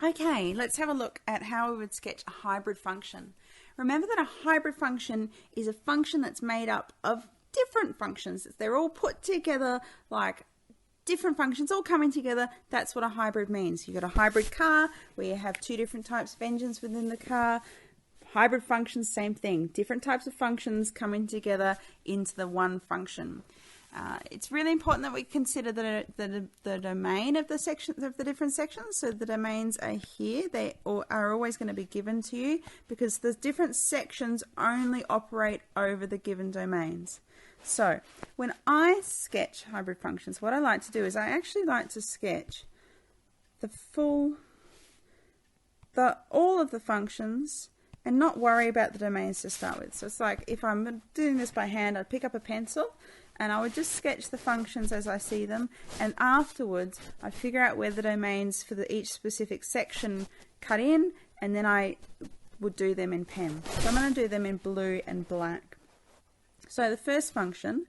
Okay, let's have a look at how we would sketch a hybrid function. Remember that a hybrid function is a function that's made up of different functions. They're all put together like different functions all coming together. That's what a hybrid means. You've got a hybrid car where you have two different types of engines within the car. Hybrid functions, same thing. Different types of functions coming together into the one function. It's really important that we consider the domain of the sections of the different sections. So the domains are here. They are always going to be given to you because the different sections only operate over the given domains. So when I sketch hybrid functions, what I like to do is I actually like to sketch all of the functions and not worry about the domains to start with. So it's like if I'm doing this by hand, I'd pick up a pencil and I would just sketch the functions as I see them, and afterwards I'd figure out where the domains for each specific section cut in, and then I would do them in pen. So I'm going to do them in blue and black. So the first function,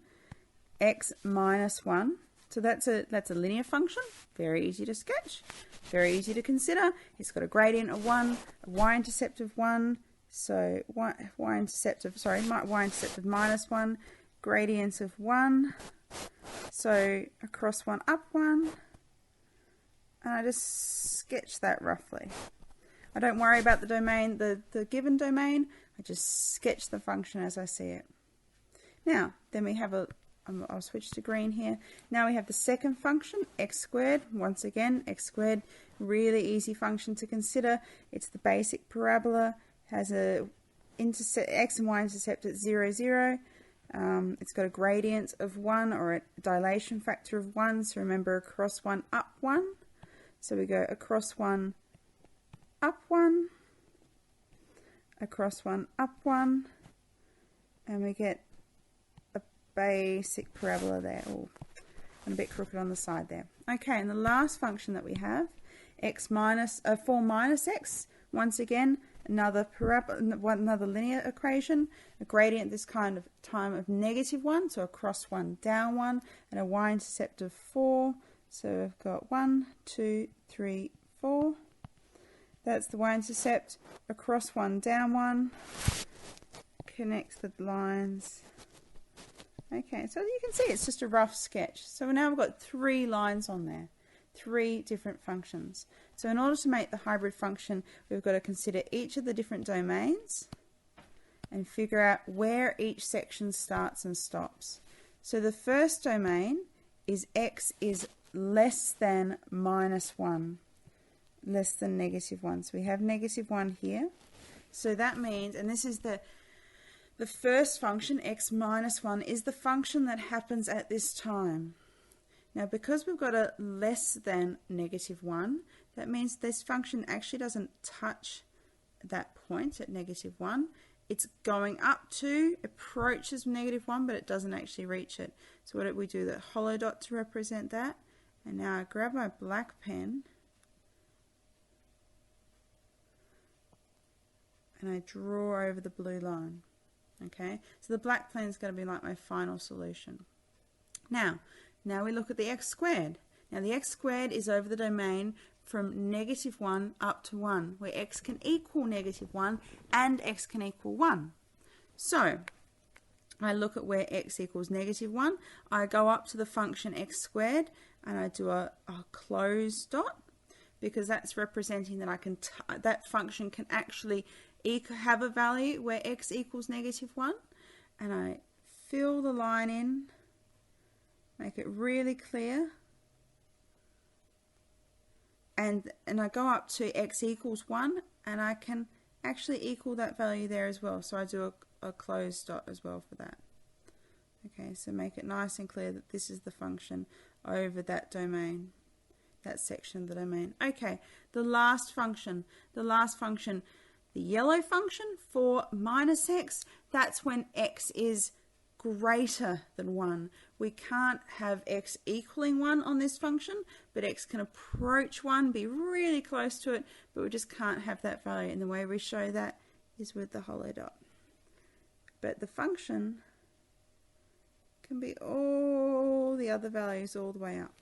x minus 1, so that's a linear function, very easy to sketch, very easy to consider. It's got a gradient of 1, a y-intercept of 1, so y-intercept of minus 1, gradients of 1, so across 1, up 1, and I just sketch that roughly. I don't worry about the domain, the given domain, I just sketch the function as I see it. Now, then we have I'll switch to green here. Now we have the second function, x squared. Once again, x squared, really easy function to consider. It's the basic parabola, has a x and y intercept at 0, 0. It's got a gradient of 1 or a dilation factor of 1. So remember, across 1, up 1. So we go across 1, up 1, across 1, up 1, and we get basic parabola there. Oh, and a bit crooked on the side there. Okay, and the last function that we have, 4 minus x, once again, another linear equation, a gradient this kind of time of -1, so across 1, down 1, and a y-intercept of 4. So we've got 1, 2, 3, 4. That's the y-intercept, across 1, down 1, connects the lines. Okay, so you can see it's just a rough sketch. So now we've got 3 lines on there, 3 different functions. So in order to make the hybrid function, we've got to consider each of the different domains and figure out where each section starts and stops. So the first domain is x is less than minus 1, less than -1. So we have -1 here. So that means, and this is the first function, x minus 1, is the function that happens at this time. Now, because we've got a less than -1, that means this function actually doesn't touch that point at -1. It's going up to, approaches -1, but it doesn't actually reach it. So what do we do? The hollow dot to represent that. And now I grab my black pen and I draw over the blue line. Okay, so the black plane is going to be like my final solution. Now we look at the x squared. Now the x squared is over the domain from -1 up to 1, where x can equal -1 and x can equal 1. So I look at where x equals -1. I go up to the function x squared and I do a closed dot, because that's representing that that function can actually have a value where x equals -1, and I fill the line in, make it really clear, and I go up to x equals 1, and I can actually equal that value there as well. So I do a closed dot as well for that. Okay, so make it nice and clear that this is the function over that domain, that section of the domain. Okay, the last function, the yellow function, 4 minus x, that's when x is greater than 1. We can't have x equaling 1 on this function, but x can approach 1, be really close to it, but we just can't have that value. And the way we show that is with the hollow dot. But the function can be all the other values all the way up.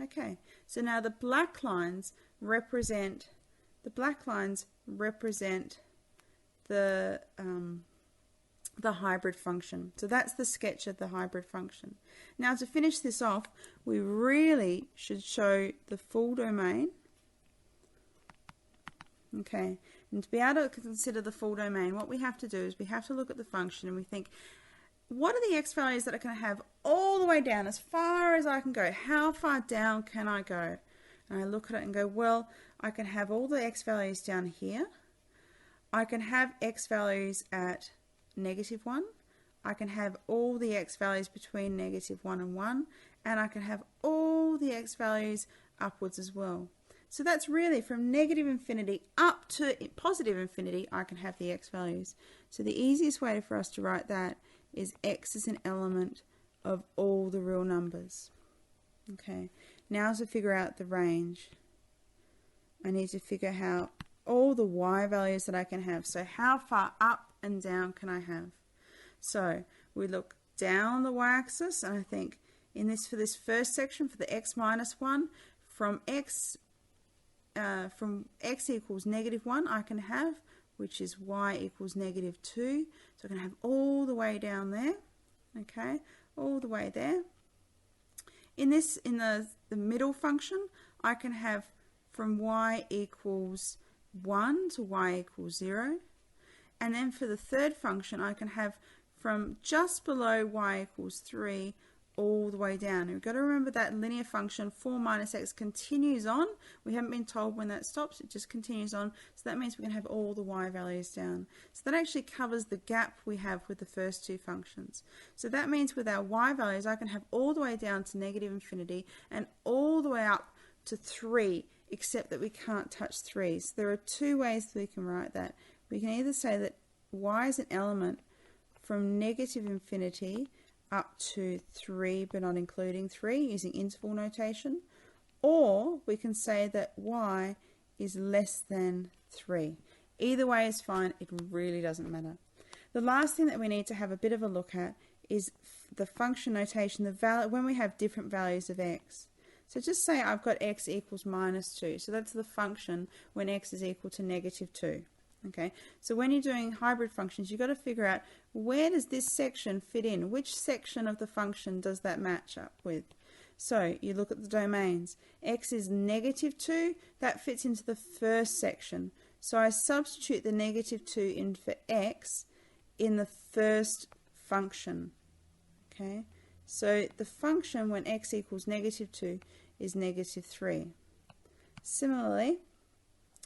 Okay, so now the black lines represent The black lines represent the hybrid function. So that's the sketch of the hybrid function. Now to finish this off, we really should show the full domain. Okay, and to be able to consider the full domain, what we have to do is we have to look at the function and we think, what are the x values that I can have all the way down, as far as I can go? How far down can I go? And I look at it and go, well, I can have all the x values down here. I can have x values at -1. I can have all the x values between -1 and 1. And I can have all the x values upwards as well. So that's really from negative infinity up to positive infinity, I can have the x values. So the easiest way for us to write that is x is an element of all the real numbers. Okay, now to figure out the range, I need to figure out all the y values that I can have. So how far up and down can I have? So we look down the y-axis, and I think for this first section, for the x minus 1, from x equals -1, I can have, which is y equals -2. So I can have all the way down there, okay, all the way there. In the middle function, I can have from y equals 1 to y equals 0. And then for the third function, I can have from just below y equals 3 all the way down. And we've got to remember that linear function 4 minus x continues on. We haven't been told when that stops, it just continues on. So that means we can have all the y values down. So that actually covers the gap we have with the first two functions. So that means with our y values, I can have all the way down to -infinity and all the way up to 3, except that we can't touch 3. So there are two ways that we can write that. We can either say that y is an element from -infinity up to 3 but not including 3 using interval notation, or we can say that y is less than 3. Either way is fine, it really doesn't matter. The last thing that we need to have a bit of a look at is the function notation, when we have different values of x. So just say I've got x equals -2, so that's the function when x is equal to -2. Okay, so when you're doing hybrid functions, you've got to figure out, where does this section fit in? Which section of the function does that match up with? So you look at the domains. X is -2, that fits into the first section. So I substitute the -2 in for x in the first function. Okay, so the function when x equals -2 is -3. Similarly,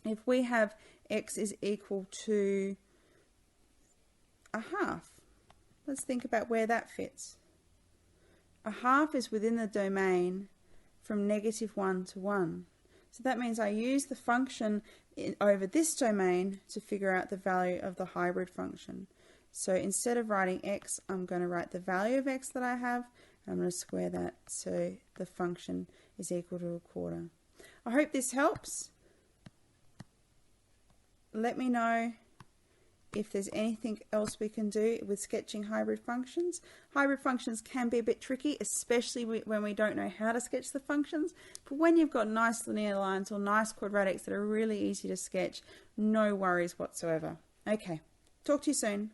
if we have x is equal to 1/2. Let's think about where that fits. 1/2 is within the domain from -1 to 1. So that means I use the function over this domain to figure out the value of the hybrid function. So instead of writing x, I'm going to write the value of x that I have, and I'm going to square that so the function is equal to 1/4. I hope this helps. Let me know if there's anything else we can do with sketching hybrid functions. Hybrid functions can be a bit tricky, especially when we don't know how to sketch the functions. But when you've got nice linear lines or nice quadratics that are really easy to sketch, no worries whatsoever. Okay, talk to you soon.